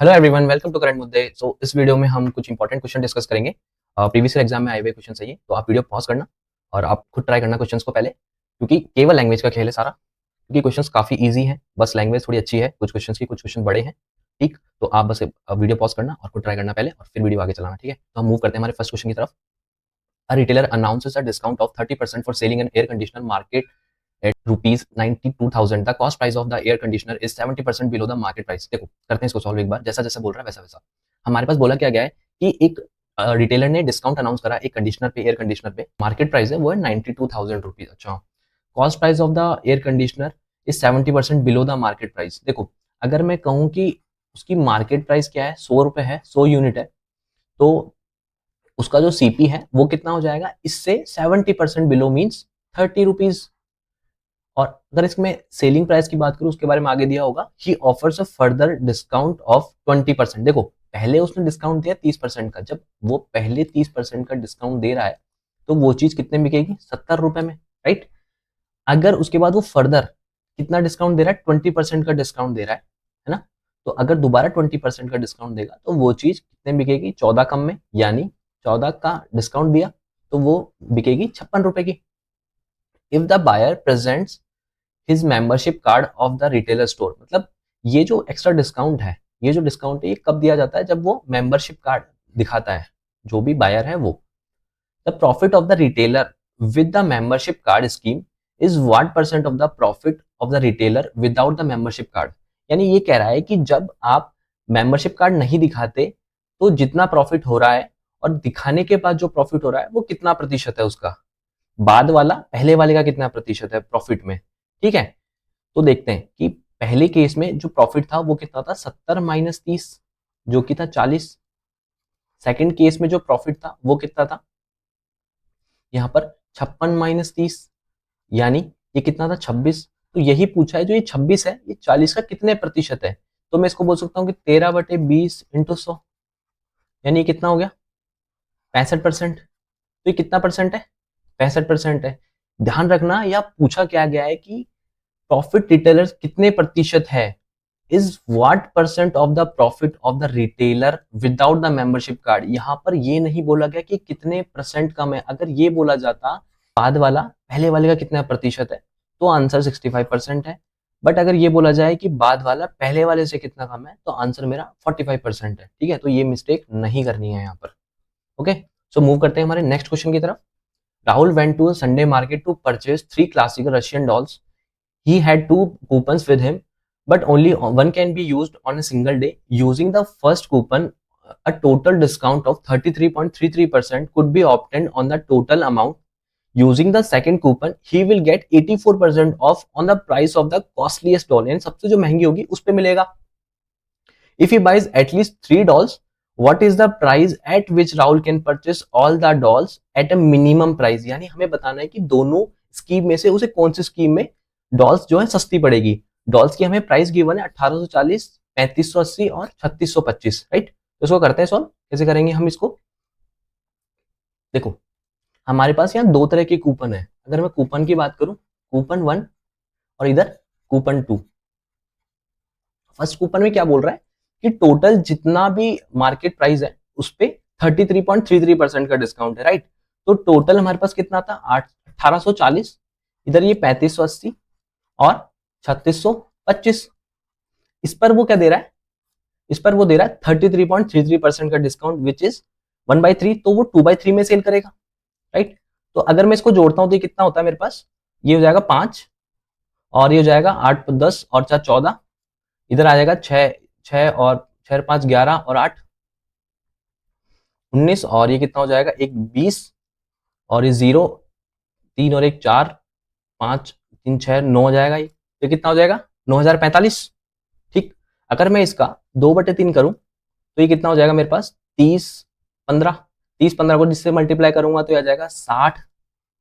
Hello everyone, welcome to current मुद्दे। इस video में हम कुछ इंपॉर्टेंट क्वेश्चन डिस्कस करेंगे। प्रीवियस ईयर एग्जाम में आए हुए क्वेश्चन चाहिए तो आप वीडियो पॉज करना और आप खुद ट्राई करना क्वेश्चंस को पहले, क्योंकि केवल लैंग्वेज का खेल है सारा। क्योंकि क्वेश्चंस काफी इजी हैं, बस लैंग्वेज थोड़ी अच्छी है कुछ क्वेश्चंस की, कुछ क्वेश्चन बड़े हैं। ठीक, तो आप बस वीडियो पॉज करना और खुद ट्राई करना पहले और फिर वीडियो आगे चलाना। ठीक है, तो हम मूव करते हैं हमारे फर्स्ट क्वेश्चन की तरफ। A retailer announces a discount of 30% for selling N air conditioner market at rupees 92,000. The cost price of the air conditioner is 70% below the market price. देखो करते हैं इसको सॉल्व एक बार, जैसा जैसा बोल रहा है वैसा वैसा। हमारे पास बोला क्या गया है कि एक रिटेलर ने डिस्काउंट अनाउंस करा एक कंडीशनर पे, एयर कंडीशनर पे। मार्केट प्राइस है वो है 92,000 रुपीज। अच्छा, cost price of the air conditioner is 70% below the market price. देखो, अगर मैं कहूँ कि उसकी मार्केट प्राइस क्या है, 100 रुपए है, 100 यूनिट है, तो उसका जो सीपी है वो कितना हो जाएगा, इससे 70% बिलो मीन्स 30 रुपीज। और अगर इसमें सेलिंग प्राइस की बात करूं, उसके बारे में आगे दिया होगा, he offers a further discount of 20%। देखो, पहले उसने डिस्काउंट दिया 30% का। जब वो पहले 30% का डिस्काउंट दे रहा है तो वो चीज कितने में बिकेगी, 70 रुपए में, राइट। अगर उसके बाद वो फर्दर कितना डिस्काउंट दे रहा है, 20% का डिस्काउंट दे रहा है ना। तो अगर दोबारा 20% का डिस्काउंट देगा तो वो चीज कितने में बिकेगी, 14 कम में, यानी 14 का डिस्काउंट दिया तो वो बिकेगी 56 रुपए की। If the buyer presents his membership card of the retailer store, मतलब ये जो एक्स्ट्रा डिस्काउंट है, ये जो डिस्काउंट है, ये कब दिया जाता है, जब वो मेंबरशिप कार्ड दिखाता है जो भी बायर है वो। The profit of the retailer with the membership card scheme is what percent of the profit of the retailer without the membership card. यानी ये कह रहा है कि जब आप मेंबरशिप कार्ड नहीं दिखाते तो जितना प्रॉफिट हो रहा है और दिखाने के बाद जो प्रॉफिट हो रहा है वो कितना प्रतिशत है उसका, बाद वाला पहले वाले का कितना प्रतिशत है प्रॉफिट में। ठीक है, तो देखते हैं कि पहले केस में जो प्रॉफिट था वो कितना था, 70 - 30, जो कि था 40। सेकंड केस में जो प्रॉफिट था वो कितना था, यहाँ पर 56 - 30, यानी ये कितना था, 26। तो यही पूछा है, जो ये 26 है ये 40 का कितने प्रतिशत है। तो मैं इसको बोल सकता हूँ कि 13/20 × 100, यानी ये कितना हो गया, 65%। तो ये कितना परसेंट है, 65% है। ध्यान रखना, या पूछा क्या गया है कि प्रॉफिट रिटेलर कितने प्रतिशत है, is what percent of the profit of the retailer without the membership card. यहां पर ये नहीं बोला गया कि कितने परसेंट कम है। अगर ये बोला जाता बाद वाला पहले वाले का कितना प्रतिशत है, तो आंसर 65% है। बट अगर ये बोला जाए कि बाद वाला पहले वाले से कितना कम है, तो आंसर मेरा 45% है। ठीक है, तो ये मिस्टेक नहीं करनी है यहाँ पर। ओके, सो मूव करते हैं हमारे नेक्स्ट क्वेश्चन की तरफ। Rahul went to Sunday market to purchase 3 classical Russian dolls. He had 2 coupons with him, but only one can be used on a single day. Using the first coupon, a total discount of 33.33% could be obtained on the total amount. Using the second coupon, he will get 84% off on the price of the costliest doll. यानी सबसे जो महंगी होगी उस पे मिलेगा। If he buys at least 3 dolls, what is the price at which Rahul can purchase all the dolls at a minimum price? यानी हमें बताना है कि दोनों स्कीम में से उसे कौन सी स्कीम में डॉल्स जो है सस्ती पड़ेगी। डॉल्स की हमें प्राइस गिवन है 1840, 3580 और 3625, राइट। तो इसको करते हैं सॉल्व। कैसे करेंगे हम इसको, देखो हमारे पास यहाँ दो तरह के कूपन है। अगर मैं कूपन की बात करूं, कूपन 1 और इधर कूपन 2। फर्स्ट कूपन में क्या बोल रहा है कि टोटल जितना भी मार्केट प्राइस है उस पे 33.33% का डिस्काउंट है, राइट। तो टोटल हमारे पास कितना था, 1840, इधर ये 3580 और 3625। इस पर वो क्या दे रहा है, इस पर वो दे रहा है 33.33% का डिस्काउंट, विच इज 1/3। तो वो 2/3 में सेल करेगा, राइट। तो अगर मैं इसको जोड़ता हूं तो ये कितना होता है मेरे पास, ये हो जाएगा 5 और ये हो जाएगा 8 10 और 4 14, इधर आ जाएगा 6 6 और 6 5 11 और 8 19, और ये कितना हो जाएगा, एक 20 और ये 0 3 और एक 4 5 3 6 9 हो जाएगा। ये कितना हो जाएगा, 9045। ठीक, अगर मैं इसका 2/3 करूं तो ये कितना हो जाएगा मेरे पास, 30 15। 30 15 को जिससे मल्टीप्लाई करूंगा तो आ जाएगा 60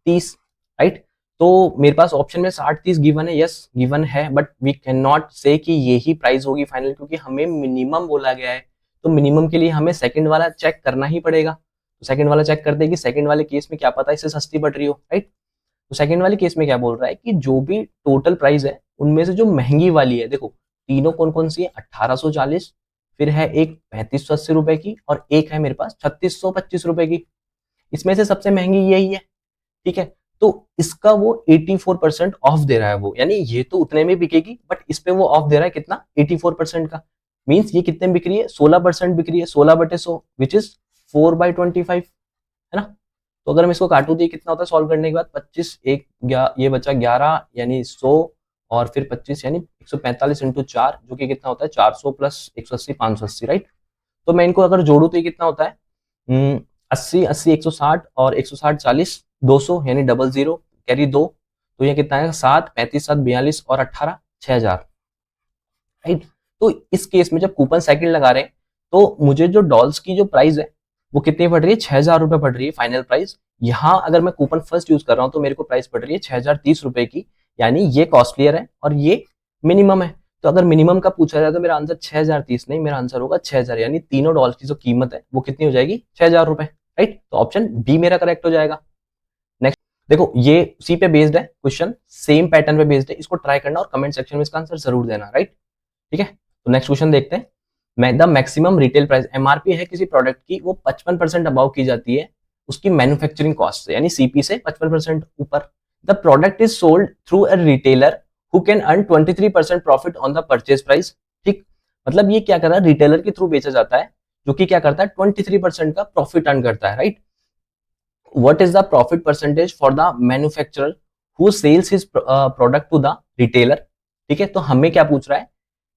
30, राइट। तो मेरे पास ऑप्शन में 60 30 गिवन है, यस गिवन है, बट वी कैन नॉट से कि यही प्राइस होगी फाइनल, क्योंकि हमें मिनिमम बोला गया है। तो मिनिमम के लिए हमें सेकंड वाला चेक करना ही पड़ेगा। तो सेकंड वाला चेक करते हैं कि सेकंड वाले केस में क्या पता इससे सस्ती पड़ रही हो, राइट। तो सेकंड वाले केस में क्या बोल रहा है कि जो भी टोटल प्राइस है उनमें से जो महंगी वाली है, देखो तीनों कौन कौन सी है, 1840, फिर है एक 3580 रुपए की, और एक है मेरे पास 3625 रुपए की। इसमें से सबसे महंगी यही है, ठीक है। तो इसका वो 84% ऑफ दे रहा है वो, यानी ये तो उतने में बिकेगी, बट इस पे वो ऑफ दे रहा है कितना, 84% का। मींस ये कितने में बिक रही है, 16% बिक रही है, 16/100 विच इज 4/25, है ना। तो अगर मैं इसको काटू तो ये कितना होता है सॉल्व करने के बाद, 25 एक ये बचा 11 यानी 100, और फिर 25 यानी 145 इंटू 4 जो कि कितना होता है 400 प्लस 180 580, राइट। तो मैं इनको अगर जोड़ू तो ये कितना होता है 80 80 160 और 160 40 200 यानी 00 कैरी 2, तो ये कितना है 7 35 7 42 और 18 6000, राइट। तो इस केस में जब कूपन साइकिल लगा रहे हैं तो मुझे जो डॉल्स की जो प्राइस है वो कितनी पड़ रही है, 6000 रुपए पड़ रही है फाइनल प्राइस। यहाँ अगर मैं कूपन फर्स्ट यूज कर रहा हूँ तो मेरे को प्राइस पड़ रही है 6030 रुपए की, यानी ये कॉस्टलियर है और ये मिनिमम है। तो अगर मिनिमम का पूछा जाए तो मेरा आंसर 6030 नहीं, मेरा आंसर होगा 6000, यानी तीनों डॉल्स की जो कीमत है वो कितनी हो जाएगी 6000 रुपए, राइट। तो ऑप्शन बी मेरा करेक्ट हो जाएगा। नेक्स्ट देखो, ये सी पे बेस्ड है क्वेश्चन, सेम पैटर्न पे बेस्ड है, इसको ट्राई करना और कमेंट सेक्शन में इसका आंसर जरूर देना, राइट। ठीक है, तो नेक्स्ट क्वेश्चन देखते हैं। The maximum retail price, MRP है किसी प्रोडक्ट की, वो 55% अबाउ की जाती है उसकी मैन्युफैक्चरिंग कॉस्ट से, यानी सीपी से 55% ऊपर। The product is sold through a retailer who can earn 23% profit on the purchase price. ठीक, मतलब ये क्या कर रहा है, रिटेलर के थ्रू बेचा जाता है जो कि क्या करता है 23% का प्रॉफिट अर्न करता है, right. What is the profit percentage for the manufacturer who sells his product to the retailer. ठीक है, तो हमें क्या पूछ रहा है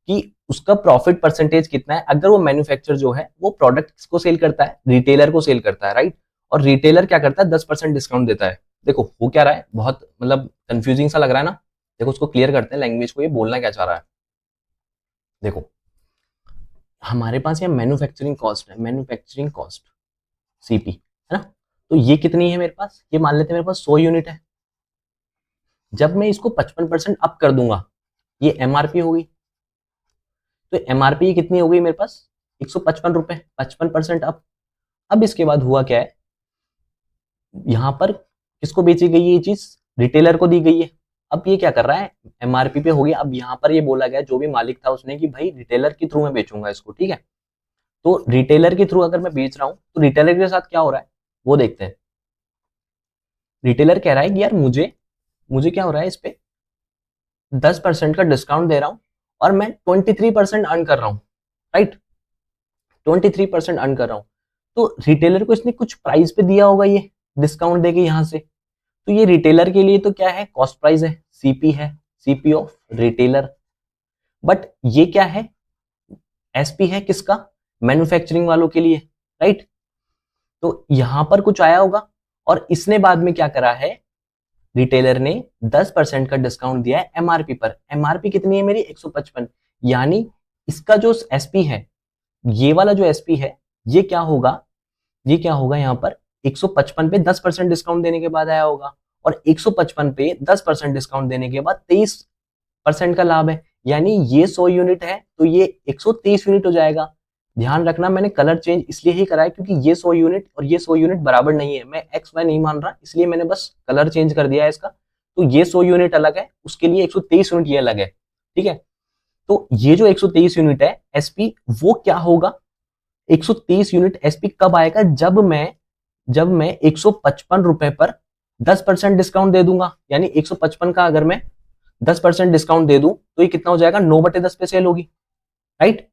कि उसका प्रॉफिट परसेंटेज कितना है अगर वो मैन्युफैक्चर जो है वो प्रोडक्ट को सेल करता है, रिटेलर को सेल करता है, राइट। और रिटेलर क्या करता है 10% डिस्काउंट देता है। देखो हो क्या रहा है, बहुत मतलब कंफ्यूजिंग सा लग रहा है ना। देखो उसको क्लियर करते हैं लैंग्वेज को, ये बोलना क्या चाह रहा है। देखो हमारे पास ये मैन्युफैक्चरिंग कॉस्ट है, मैन्युफैक्चरिंग कॉस्ट सीपी, है ना। तो ये कितनी है मेरे पास, ये मान लेते हैं मेरे पास 100 यूनिट है। जब मैं इसको 55% अप कर दूंगा, ये एमआरपी होगी, तो एमआरपी कितनी हो गई मेरे पास 155 रुपए, 55% अप। अब इसके बाद हुआ क्या है, यहां पर किसको बेची गई है ये चीज, रिटेलर को दी गई है। अब ये क्या कर रहा है, एमआरपी पे हो गया। अब यहां पर ये बोला गया जो भी मालिक था उसने कि भाई रिटेलर के थ्रू मैं बेचूंगा इसको, ठीक है। तो रिटेलर के थ्रू अगर मैं बेच रहा हूं तो रिटेलर के साथ क्या हो रहा है वो देखते हैं। रिटेलर कह रहा है कि यार मुझे मुझे क्या हो रहा है, इस पे 10% का डिस्काउंट दे रहा हूं और मैं 23% अर्न कर रहा हूं, राइट। 23% अर्न कर रहा हूं, तो रिटेलर को इसने कुछ प्राइस पे दिया होगा ये डिस्काउंट देके यहां से। तो ये रिटेलर के लिए तो क्या है, कॉस्ट प्राइस है, सीपी है, सीपी ऑफ रिटेलर। बट ये क्या है, एसपी है किसका, मैन्युफैक्चरिंग वालों के लिए, राइट। तो यहां पर कुछ आया होगा और इसने बाद में क्या करा है, रिटेलर ने 10% का डिस्काउंट दिया है एमआरपी पर। एमआरपी कितनी है मेरी 155, यानी इसका जो एसपी है, ये वाला जो एसपी है, ये क्या होगा, ये क्या होगा यहाँ पर 155 पे 10% डिस्काउंट देने के बाद आया होगा, और 155 पे 10% डिस्काउंट देने के बाद 23% का लाभ है, यानी ये 100 यूनिट है तो ये 123 यूनिट हो जाएगा। ध्यान रखना मैंने कलर चेंज इसलिए ही करा है क्योंकि ये 100 यूनिट और ये 100 यूनिट बराबर नहीं है, मैं एक्स वाई नहीं मान रहा, इसलिए मैंने बस कलर चेंज कर दिया है इसका। तो ये 100 यूनिट अलग है, उसके लिए 123 यूनिट ये अलग है, ठीक है। तो ये जो 123 यूनिट है एसपी, वो क्या होगा, 123 यूनिट एसपी कब आएगा, जब मैं 155 रुपए पर 10% डिस्काउंट दे दूंगा। यानी 155 का अगर मैं 10% डिस्काउंट दे दूं तो ये कितना हो जाएगा, 9/10 पे सेल होगी, राइट।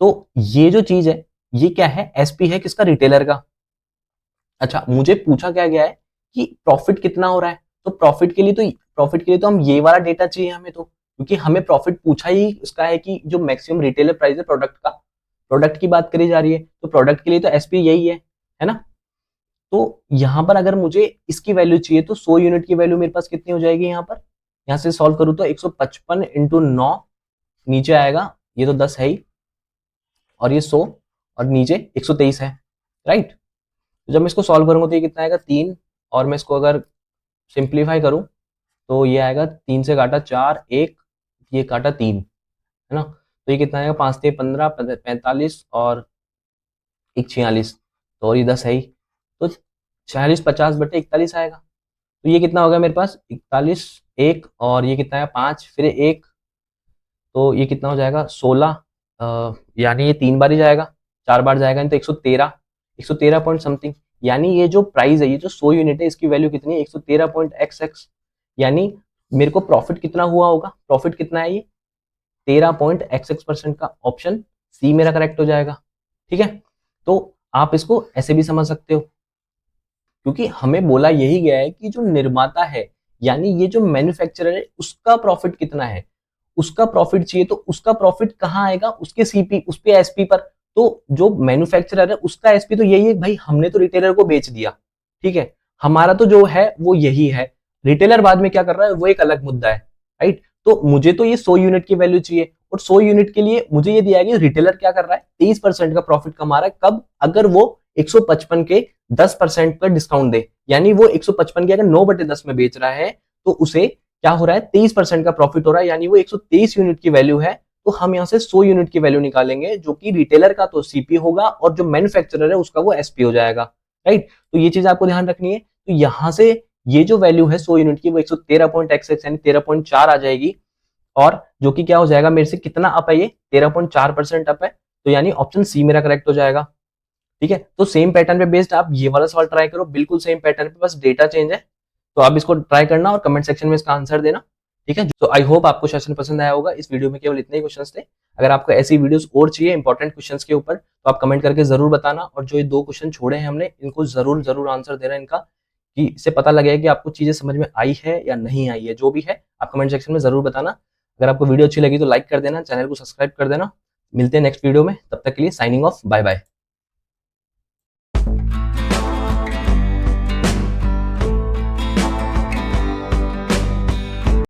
तो ये जो चीज है ये क्या है, एसपी है किसका, रिटेलर का। अच्छा मुझे पूछा क्या गया है कि प्रॉफिट कितना हो रहा है, तो प्रॉफिट के लिए तो हम ये वाला डेटा चाहिए हमें, तो क्योंकि हमें प्रॉफिट पूछा ही उसका है कि जो मैक्सिमम रिटेलर प्राइस है प्रोडक्ट का, प्रोडक्ट की बात करी जा रही है, तो प्रोडक्ट के लिए तो एसपी यही है ना। तो यहां पर अगर मुझे इसकी वैल्यू चाहिए तो 100 यूनिट की वैल्यू मेरे पास कितनी हो जाएगी, यहाँ पर यहां से सॉल्व करूं तो 155 इंटू 9 नीचे आएगा, ये तो 10 है ही, और ये 100 और नीचे 123 है, राइट। तो जब मैं इसको सॉल्व करूंगा तो ये कितना आएगा 3, और मैं इसको अगर सिंप्लीफाई करूं तो ये आएगा 3 से काटा 4 1, ये काटा 3, है ना। तो ये कितना आएगा 5 से 15 45 और 1 46, तो और ये 10 है ही, तो 40 50/41 आएगा। तो ये कितना होगा मेरे पास 41 1, और ये कितना है 5 फिर 1, तो ये कितना हो जाएगा 16, यानी ये 3 बार ही जाएगा, 4 बार जाएगा नहीं तो 113 पॉइंट समथिंग। यानी ये जो प्राइस है, ये जो 100 यूनिट है, इसकी वैल्यू कितनी है, 113.xx। यानी मेरे को प्रॉफिट कितना हुआ होगा, प्रॉफिट कितना है ये 13.xx% का। ऑप्शन सी मेरा करेक्ट हो जाएगा। ठीक है, तो आप इसको ऐसे भी समझ सकते हो, क्योंकि हमें बोला यही गया है कि जो निर्माता है, यानी ये जो मैन्युफैक्चरर है, उसका प्रॉफिट कितना है, उसका प्रॉफिट चाहिए। तो उसका प्रॉफिट कहाँ आएगा, उसके सीपी, उस पे एसपी पर। तो जो मैन्युफैक्चरर है उसका एसपी तो यही है भाई, हमने तो रिटेलर को बेच दिया। ठीक है, हमारा तो जो है वो यही है। रिटेलर बाद में क्या कर रहा है वो एक अलग मुद्दा है, राइट। तो मुझे तो ये 100 यूनिट की वैल्यू चाहिए, और 100 यूनिट के लिए मुझे ये दिया गया रिटेलर क्या कर रहा है, 23% का प्रॉफिट कमा रहा है। कब, अगर वो 155 के 10% का डिस्काउंट दे, यानी वो 155 के अगर 9/10 में बेच रहा है, तो उसे क्या हो रहा है, 23% का प्रॉफिट हो रहा है, यानी वो 123 यूनिट की वैल्यू है। तो हम यहाँ से 100 यूनिट की वैल्यू निकालेंगे, जो कि रिटेलर का तो सीपी होगा और जो मैन्युफैक्चरर है उसका वो एसपी हो जाएगा, राइट। तो ये चीज आपको ध्यान रखनी है। तो यहाँ से ये जो वैल्यू है 100 यूनिट की, वो 113.xx यानी 13.4 आ जाएगी, और जो कि क्या हो जाएगा, मेरे से कितना अप है, ये 13.4% अप है। तो यानी ऑप्शन सी मेरा करेक्ट हो जाएगा। ठीक है, तो सेम पैटर्न पे बेस्ड आप ये वाला सवाल ट्राई करो, बिल्कुल सेम पैटर्न पे, बस डेटा चेंज है। तो आप इसको ट्राई करना और कमेंट सेक्शन में इसका आंसर देना। ठीक है, तो आई होप आपको सेशन पसंद आया होगा। इस वीडियो में केवल इतने ही क्वेश्चंस थे। अगर आपको ऐसी वीडियोस और चाहिए इंपॉर्टेंट क्वेश्चंस के ऊपर, तो आप कमेंट करके जरूर बताना। और जो ये 2 क्वेश्चन छोड़े हैं हमने, इनको जरूर जरूर आंसर देना इनका, कि इससे पता लगेगा कि आपको चीजें समझ में आई है या नहीं आई है। जो भी है आप कमेंट सेक्शन में जरूर बताना। अगर आपको वीडियो अच्छी लगी तो लाइक कर देना, चैनल को सब्सक्राइब कर देना। मिलते हैं नेक्स्ट वीडियो में, तब तक के लिए साइनिंग ऑफ, बाय बाय।